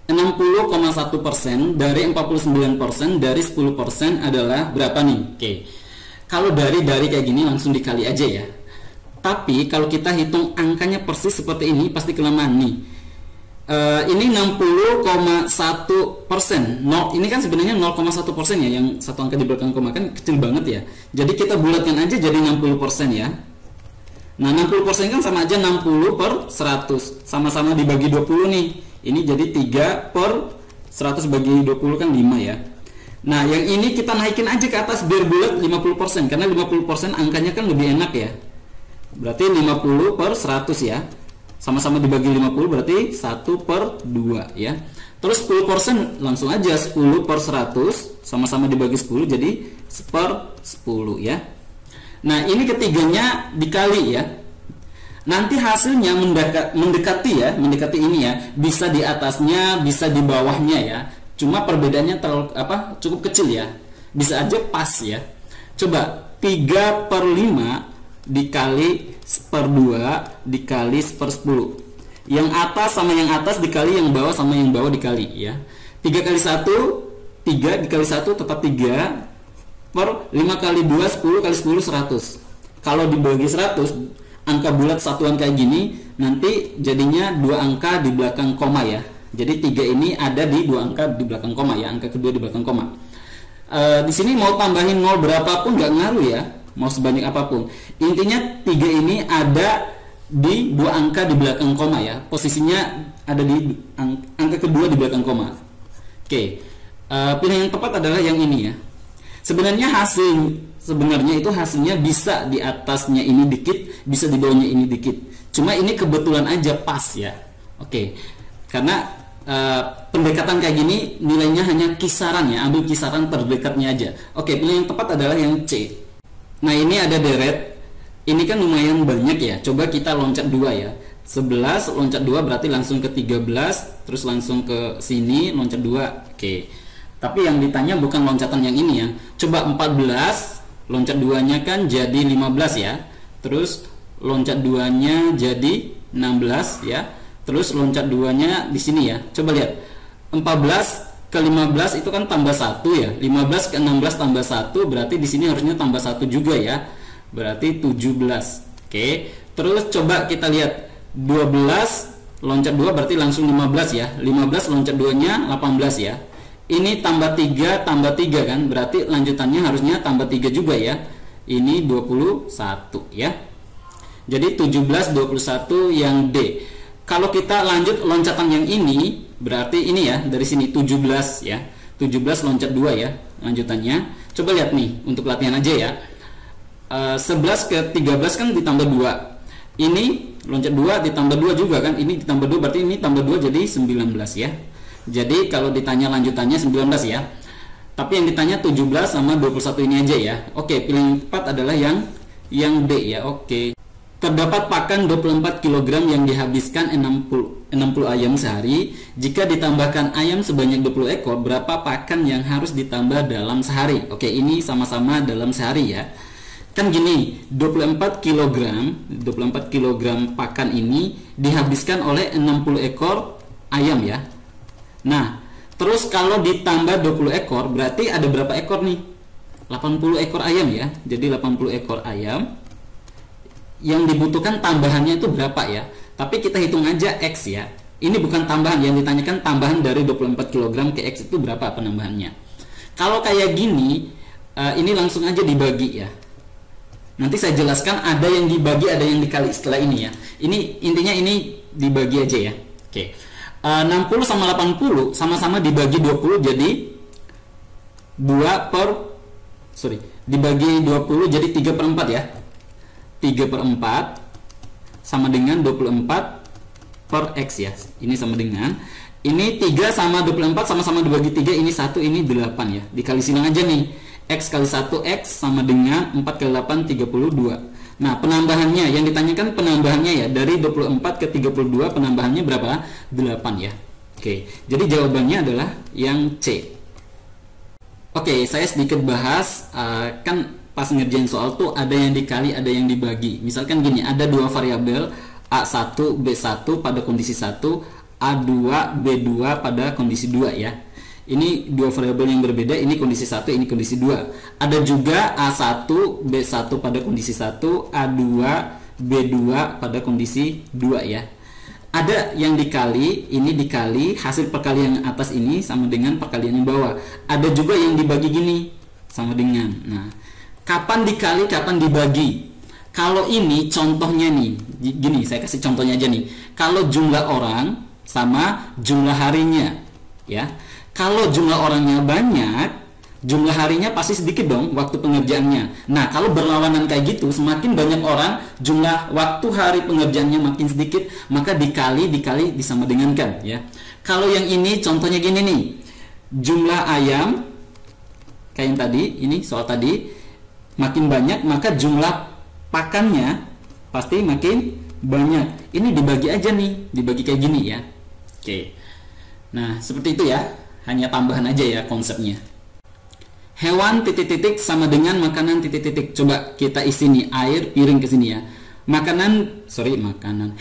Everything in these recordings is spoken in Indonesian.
60,1% dari 49% dari 10% adalah berapa nih? Oke. Kalau dari kayak gini langsung dikali aja ya. Tapi kalau kita hitung angkanya persis seperti ini pasti kelamaan nih. Ini 60,1%. Ini kan sebenarnya 0,1% ya, yang satu angka di belakang koma kan kecil banget ya. Jadi kita bulatkan aja jadi 60% ya. Nah, 60% kan sama aja 60 per 100. Sama-sama dibagi 20 nih. Ini jadi 3 per 100 bagi 20 kan 5 ya. Nah, yang ini kita naikin aja ke atas biar bulat 50%. Karena 50% angkanya kan lebih enak ya. Berarti 50 per 100 ya. Sama-sama dibagi 50 berarti 1 per 2 ya. Terus 10% langsung aja 10 per 100. Sama-sama dibagi 10 jadi per 10 ya. Nah, ini ketiganya dikali ya. Nanti hasilnya mendekati ini ya, bisa di atasnya, bisa di bawahnya ya. Cuma perbedaannya cukup kecil ya. Bisa aja pas ya. Coba 3 per 5 dikali per 2 dikali per 10. Yang atas sama yang atas dikali yang bawah sama yang bawah dikali ya. 3 kali 1, 3 dikali 1 tetap 3 per 5 kali 2, 10 kali 10, 100. Kalau dibagi 100, angka bulat satuan kayak gini, nanti jadinya 2 angka di belakang koma ya. Jadi 3 ini ada di 2 angka di belakang koma ya, angka kedua di belakang koma. Di sini mau tambahin 0 berapapun nggak ngaruh ya, mau sebanyak apapun. Intinya 3 ini ada di 2 angka di belakang koma ya. Posisinya ada di angka kedua di belakang koma. Oke, pilihan yang tepat adalah yang ini ya. Sebenarnya itu hasilnya bisa di atasnya ini dikit, bisa di bawahnya ini dikit. Cuma ini kebetulan aja pas ya. Oke. Karena pendekatan kayak gini nilainya hanya kisaran ya, ambil kisaran terdekatnya aja. Oke, pilihan yang tepat adalah yang C. Nah, ini ada deret. Ini kan lumayan banyak ya. Coba kita loncat 2 ya. 11 loncat 2 berarti langsung ke 13, terus langsung ke sini loncat 2. Oke. Tapi yang ditanya bukan loncatan yang ini ya. Coba 14 loncat 2-nya kan jadi 15 ya. Terus loncat 2-nya jadi 16 ya. Terus loncat 2-nya di sini ya. Coba lihat. 14 ke 15 itu kan tambah 1 ya. 15 ke 16 tambah 1 berarti di sini harusnya tambah 1 juga ya. Berarti 17. Oke. Terus coba kita lihat 12 loncat 2 berarti langsung 15 ya. 15 loncat 2-nya 18 ya. Ini tambah 3 kan, berarti lanjutannya harusnya tambah 3 juga ya. Ini 21 ya. Jadi 17, 21 yang D. Kalau kita lanjut loncatan yang ini, berarti ini ya, dari sini 17 ya. 17 loncat 2 ya lanjutannya. Coba lihat nih untuk latihan aja ya. 11 ke 13 kan ditambah 2. Ini loncat 2 ditambah 2 juga kan. Ini ditambah 2 berarti ini tambah 2 jadi 19 ya. Jadi kalau ditanya lanjutannya 19 ya. Tapi yang ditanya 17 sama 21 ini aja ya. Oke, pilihan yang tepat adalah yang D ya. Oke. Terdapat pakan 24 kg yang dihabiskan 60 ayam sehari. Jika ditambahkan ayam sebanyak 20 ekor, berapa pakan yang harus ditambah dalam sehari? Oke, ini sama-sama dalam sehari ya. Kan gini, 24 kg pakan ini dihabiskan oleh 60 ekor ayam ya. Nah, terus kalau ditambah 20 ekor berarti ada berapa ekor nih? 80 ekor ayam ya. Jadi 80 ekor ayam. Yang dibutuhkan tambahannya itu berapa ya? Tapi kita hitung aja X ya. Ini bukan tambahan, yang ditanyakan tambahan dari 24 kg ke X itu berapa penambahannya. Kalau kayak gini, ini langsung aja dibagi ya. Nanti saya jelaskan ada yang dibagi, ada yang dikali setelah ini ya. Ini intinya ini dibagi aja ya. Oke. 60 sama 80 sama-sama dibagi 20 jadi dibagi 20 jadi 3 per 4 ya. 3 per 4 sama dengan 24 per X ya. Ini sama dengan, ini 3 sama 24 sama-sama dibagi 3, ini 1, ini 8 ya. Dikali silang aja nih. X kali 1 X sama dengan 4 kali 8 32. Nah, penambahannya yang ditanyakan penambahannya ya, dari 24 ke 32 penambahannya berapa? 8 ya. Oke, jadi jawabannya adalah yang C. Oke, saya sedikit bahas, kan pas ngerjain soal tuh ada yang dikali, ada yang dibagi. Misalkan gini, ada dua variabel A1, B1 pada kondisi 1, A2 B2 pada kondisi 2 ya. Ini dua variabel yang berbeda, ini kondisi 1, ini kondisi 2. Ada juga A1 B1 pada kondisi 1, A2 B2 pada kondisi 2 ya. Ada yang dikali, ini dikali hasil perkalian yang atas ini sama dengan perkalian yang bawah. Ada juga yang dibagi gini sama dengan. Nah, kapan dikali, kapan dibagi? Kalau ini contohnya nih, gini saya kasih contohnya aja nih. Kalau jumlah orang sama jumlah harinya, ya. Kalau jumlah orangnya banyak, jumlah harinya pasti sedikit dong waktu pengerjaannya. Nah, kalau berlawanan kayak gitu, semakin banyak orang, jumlah waktu hari pengerjaannya makin sedikit, maka dikali disama dengankan ya. Kalau yang ini contohnya gini nih. Jumlah ayam kayak yang tadi, ini soal tadi, makin banyak maka jumlah pakannya pasti makin banyak. Ini dibagi aja nih, dibagi kayak gini ya. Oke. Nah, seperti itu ya. Hanya tambahan aja ya konsepnya. Hewan titik-titik sama dengan makanan titik-titik. Coba kita isi nih air piring ke sini ya. Makanan.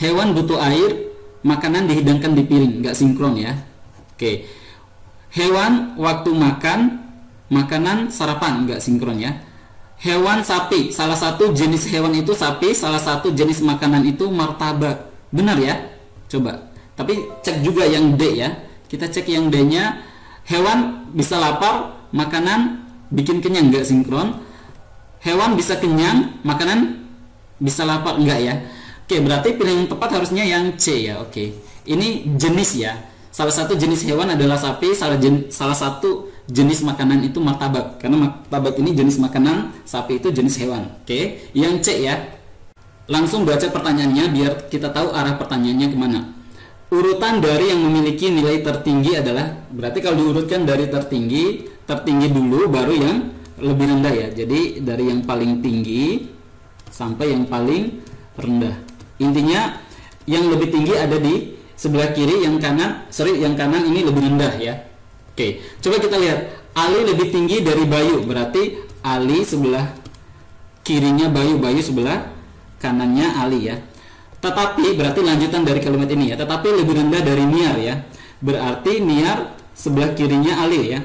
Hewan butuh air, makanan dihidangkan di piring, nggak sinkron ya. Oke. Hewan waktu makan, makanan sarapan, nggak sinkron ya. Hewan sapi, salah satu jenis hewan itu sapi, salah satu jenis makanan itu martabak. Benar ya? Coba. Tapi cek juga yang D ya. Kita cek yang D-nya. Hewan bisa lapar, makanan bikin kenyang, nggak sinkron. Hewan bisa kenyang, makanan bisa lapar, enggak ya. Oke, berarti pilihan yang tepat harusnya yang C ya. Oke, ini jenis ya. Salah satu jenis hewan adalah sapi, salah satu jenis makanan itu martabak. Karena martabak ini jenis makanan, sapi itu jenis hewan. Oke, yang C ya. Langsung baca pertanyaannya biar kita tahu arah pertanyaannya kemana. Urutan dari yang memiliki nilai tertinggi adalah, berarti kalau diurutkan dari tertinggi dulu baru yang lebih rendah ya. Jadi dari yang paling tinggi sampai yang paling rendah. Intinya yang lebih tinggi ada di sebelah kiri, yang kanan ini lebih rendah ya. Oke, coba kita lihat. Ali lebih tinggi dari Bayu, berarti Ali sebelah kirinya Bayu, Bayu sebelah kanannya Ali ya. Tetapi berarti lanjutan dari kalimat ini ya. Tetapi lebih rendah dari Niar ya. Berarti Niar sebelah kirinya Ali ya.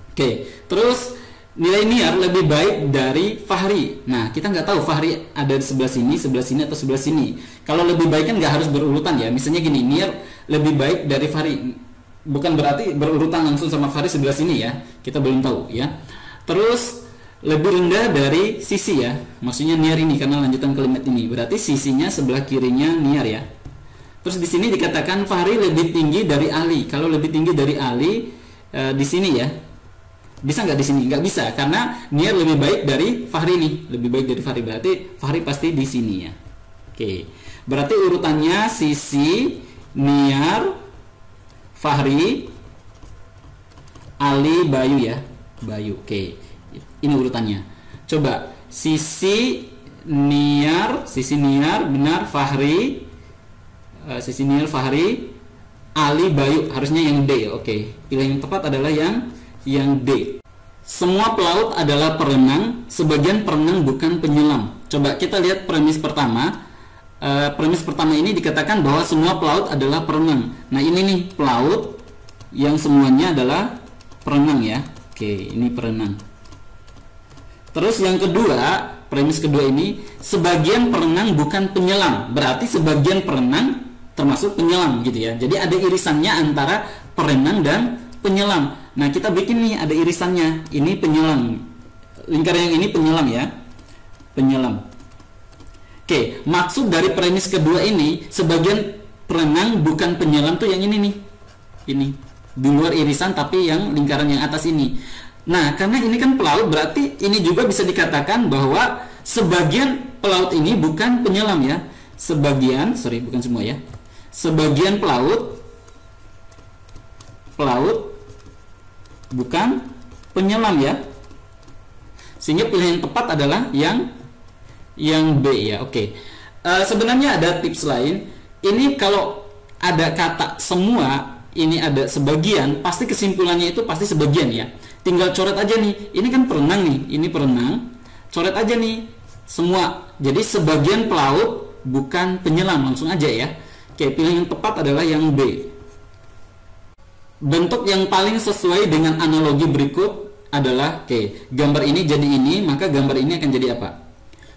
Oke, terus nilai Niar lebih baik dari Fahri. Nah, kita nggak tahu Fahri ada di sebelah sini atau sebelah sini. Kalau lebih baik kan nggak harus berurutan ya. Misalnya gini, Niar lebih baik dari Fahri. Bukan berarti berurutan langsung sama Fahri sebelah sini ya. Kita belum tahu ya. Terus lebih rendah dari Sisi ya, maksudnya Niar ini karena lanjutan kalimat ini. Berarti sisinya sebelah kirinya Niar ya. Terus di sini dikatakan Fahri lebih tinggi dari Ali. Kalau lebih tinggi dari Ali di sini ya, bisa nggak di sini? Nggak bisa karena Niar lebih baik dari Fahri nih, lebih baik dari Fahri. Berarti Fahri pasti di sini ya. Oke, berarti urutannya Sisi, Niar, Fahri, Ali, Bayu ya, Bayu. Oke. Ini urutannya. Coba Sisi Niar benar, Fahri, Sisi Niar, Fahri, Ali, Bayu, harusnya yang D. Oke, pilihan yang tepat adalah yang D. Semua pelaut adalah perenang, sebagian perenang bukan penyelam. Coba kita lihat premis pertama. Premis pertama ini dikatakan bahwa semua pelaut adalah perenang. Nah, ini nih pelaut yang semuanya adalah perenang ya. Oke, ini perenang. Terus yang kedua, premis kedua ini, sebagian perenang bukan penyelam. Berarti sebagian perenang termasuk penyelam gitu ya. Jadi ada irisannya antara perenang dan penyelam. Nah, kita bikin nih ada irisannya. Ini penyelam. Lingkaran yang ini penyelam ya. Penyelam. Oke, maksud dari premis kedua ini, sebagian perenang bukan penyelam tuh yang ini nih. Ini di luar irisan tapi yang lingkaran yang atas ini. Nah, karena ini kan pelaut, berarti ini juga bisa dikatakan bahwa sebagian pelaut ini bukan penyelam ya. Bukan semua ya. Sebagian pelaut bukan penyelam ya. Sehingga pilihan yang tepat adalah yang B ya. Oke. Sebenarnya ada tips lain. Ini kalau ada kata semua, ini ada sebagian, pasti kesimpulannya itu pasti sebagian ya. Tinggal coret aja nih, ini kan perenang nih, ini perenang, coret aja nih semua. Jadi sebagian pelaut bukan penyelam, langsung aja ya. Oke, pilihan yang tepat adalah yang B. Bentuk yang paling sesuai dengan analogi berikut adalah, oke, gambar ini jadi ini, maka gambar ini akan jadi apa?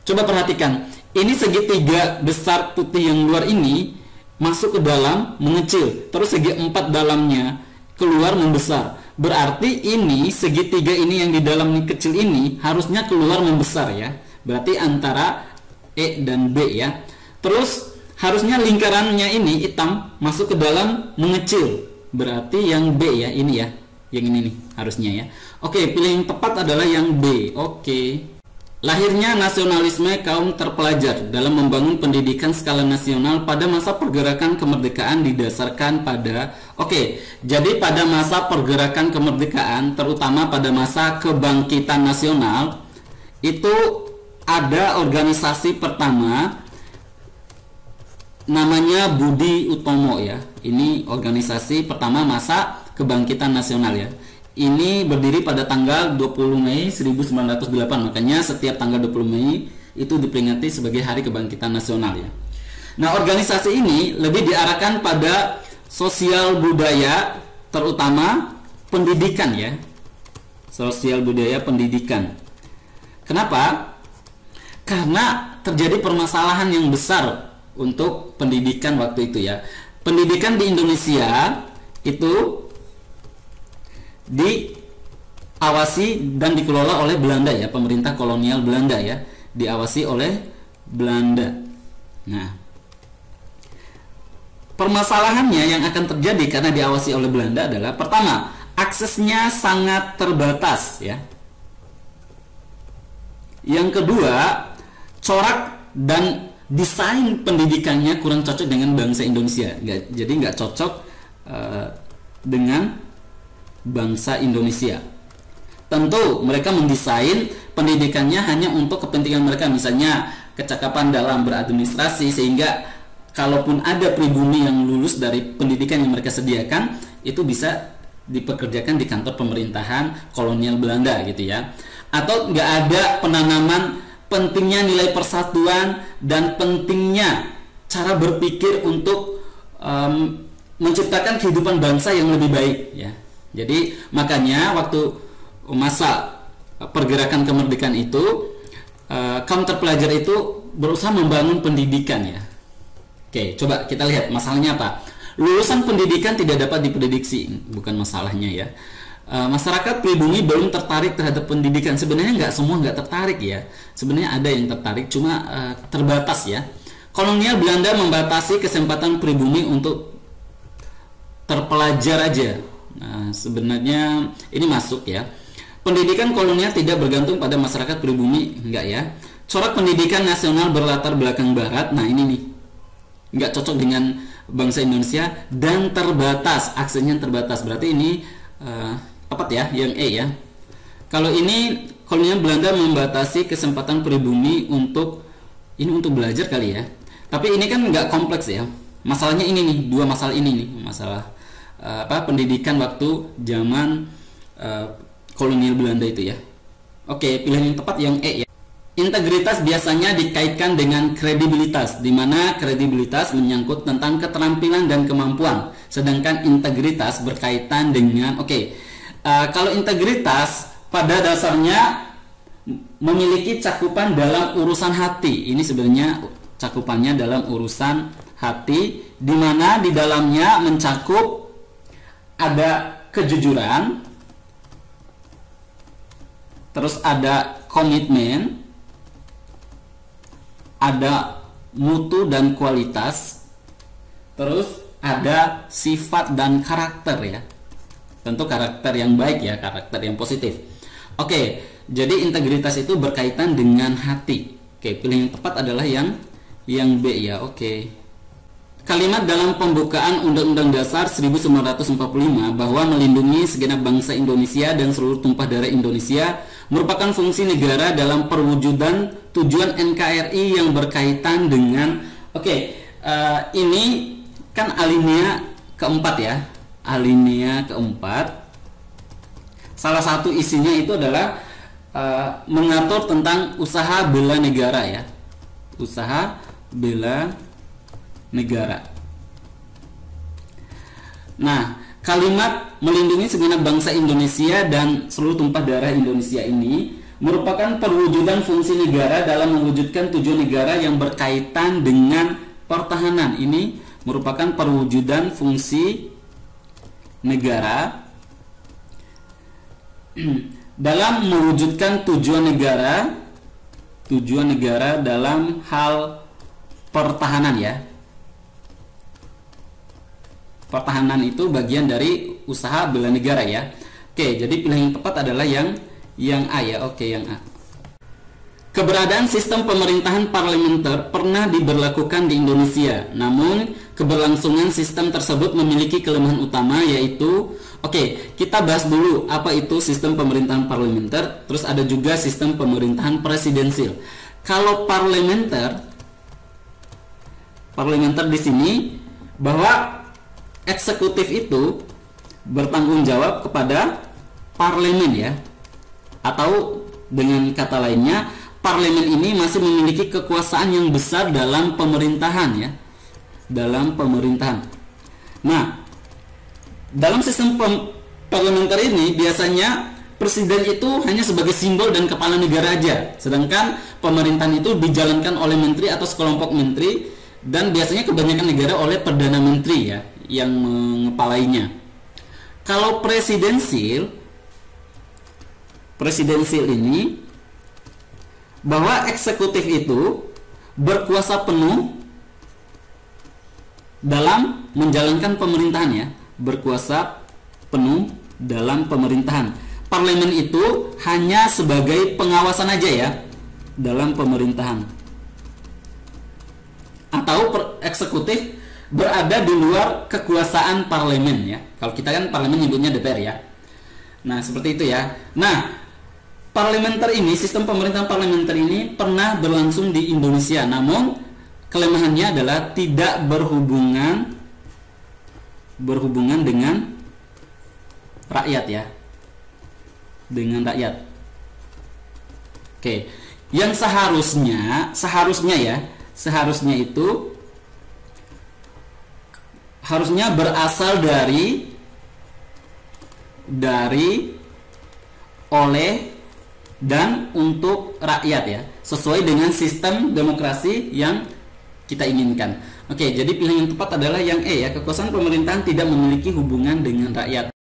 Coba perhatikan, ini segitiga besar putih yang luar ini masuk ke dalam mengecil, terus segi 4 dalamnya keluar membesar. Berarti ini segitiga ini yang di dalam ini kecil ini harusnya keluar membesar ya. Berarti antara E dan B ya. Terus harusnya lingkarannya ini hitam masuk ke dalam mengecil. Berarti yang B ya, ini ya. Yang ini nih harusnya ya. Oke, pilih yang tepat adalah yang B. Oke. Lahirnya nasionalisme kaum terpelajar dalam membangun pendidikan skala nasional pada masa pergerakan kemerdekaan didasarkan pada jadi pada masa pergerakan kemerdekaan, terutama pada masa kebangkitan nasional, itu ada organisasi pertama namanya Budi Utomo ya. Ini organisasi pertama masa kebangkitan nasional ya. Ini berdiri pada tanggal 20 Mei 1908. Makanya setiap tanggal 20 Mei itu diperingati sebagai Hari Kebangkitan Nasional ya. Nah, organisasi ini lebih diarahkan pada sosial budaya, terutama pendidikan ya. Sosial budaya pendidikan. Kenapa? Karena terjadi permasalahan yang besar untuk pendidikan waktu itu ya. Pendidikan di Indonesia itu diawasi dan dikelola oleh Belanda ya, pemerintah kolonial Belanda ya, diawasi oleh Belanda. Nah, permasalahannya yang akan terjadi karena diawasi oleh Belanda adalah pertama, aksesnya sangat terbatas ya. Yang kedua, corak dan desain pendidikannya kurang cocok dengan bangsa Indonesia. Jadi nggak cocok dengan bangsa Indonesia. Tentu mereka mendesain pendidikannya hanya untuk kepentingan mereka, misalnya kecakapan dalam beradministrasi, sehingga kalaupun ada pribumi yang lulus dari pendidikan yang mereka sediakan itu bisa dipekerjakan di kantor pemerintahan kolonial Belanda gitu ya. Atau nggak ada penanaman pentingnya nilai persatuan dan pentingnya cara berpikir untuk menciptakan kehidupan bangsa yang lebih baik ya. Jadi makanya waktu masa pergerakan kemerdekaan itu kaum terpelajar itu berusaha membangun pendidikan ya. Oke, coba kita lihat masalahnya apa. Lulusan pendidikan tidak dapat diprediksi, bukan masalahnya ya. Masyarakat pribumi belum tertarik terhadap pendidikan. Sebenarnya semua nggak tertarik ya. Sebenarnya ada yang tertarik, cuma terbatas ya. Kolonial Belanda membatasi kesempatan pribumi untuk terpelajar aja. Nah, sebenarnya ini masuk ya. Pendidikan kolonial tidak bergantung pada masyarakat pribumi, enggak ya. Corak pendidikan nasional berlatar belakang barat. Nah, ini nih. Enggak cocok dengan bangsa Indonesia dan terbatas, aksesnya terbatas. Berarti ini tepat ya, yang E ya. Kalau ini kolonial Belanda membatasi kesempatan pribumi untuk belajar kali ya. Tapi ini kan enggak kompleks ya. Masalahnya ini nih, dua masalah ini nih, masalah pendidikan waktu zaman kolonial Belanda itu ya. Oke, pilihan yang tepat yang E ya. Integritas biasanya dikaitkan dengan kredibilitas, di mana kredibilitas menyangkut tentang keterampilan dan kemampuan, sedangkan integritas berkaitan dengan kalau integritas pada dasarnya memiliki cakupan dalam urusan hati. Ini sebenarnya cakupannya dalam urusan hati, di mana di dalamnya mencakup ada kejujuran, terus ada komitmen, ada mutu dan kualitas, terus ada sifat dan karakter ya. Tentu karakter yang baik ya, karakter yang positif. Oke, jadi integritas itu berkaitan dengan hati. Oke, pilih yang tepat adalah yang B ya. Oke. Kalimat dalam pembukaan Undang-Undang Dasar 1945 bahwa melindungi segenap bangsa Indonesia dan seluruh tumpah darah Indonesia merupakan fungsi negara dalam perwujudan tujuan NKRI yang berkaitan dengan ini kan alinea keempat ya. Alinea keempat, salah satu isinya itu adalah mengatur tentang usaha bela negara ya. Usaha bela negara. Nah, kalimat melindungi segenap bangsa Indonesia dan seluruh tumpah darah Indonesia ini merupakan perwujudan fungsi negara dalam mewujudkan tujuan negara yang berkaitan dengan pertahanan. Ini merupakan perwujudan fungsi negara dalam mewujudkan tujuan negara dalam hal pertahanan ya. Pertahanan itu bagian dari usaha bela negara ya. Oke, jadi pilihan yang tepat adalah yang A ya. Oke, yang A. Keberadaan sistem pemerintahan parlementer pernah diberlakukan di Indonesia. Namun, keberlangsungan sistem tersebut memiliki kelemahan utama yaitu kita bahas dulu apa itu sistem pemerintahan parlementer, terus ada juga sistem pemerintahan presidensil. Kalau parlementer di sini bahwa eksekutif itu bertanggung jawab kepada parlemen ya. Atau dengan kata lainnya, parlemen ini masih memiliki kekuasaan yang besar dalam pemerintahan ya. Dalam pemerintahan. Nah, dalam sistem parlementer ini biasanya presiden itu hanya sebagai simbol dan kepala negara aja. Sedangkan pemerintahan itu dijalankan oleh menteri atau sekelompok menteri dan biasanya kebanyakan negara oleh perdana menteri ya yang mengepalainya. Kalau presidensil ini bahwa eksekutif itu berkuasa penuh dalam menjalankan pemerintahan ya, berkuasa penuh dalam pemerintahan. Parlemen itu hanya sebagai pengawasan aja ya dalam pemerintahan. Atau eksekutif berada di luar kekuasaan parlemen ya. Kalau kita kan parlemen nyebutnya DPR ya. Nah, seperti itu ya. Nah, parlementer ini, sistem pemerintahan parlementer ini pernah berlangsung di Indonesia. Namun kelemahannya adalah tidak berhubungan dengan rakyat ya. Dengan rakyat. Oke. Yang seharusnya itu harusnya berasal dari oleh dan untuk rakyat ya, sesuai dengan sistem demokrasi yang kita inginkan. Oke, jadi pilihan yang tepat adalah yang E ya, kekuasaan pemerintahan tidak memiliki hubungan dengan rakyat.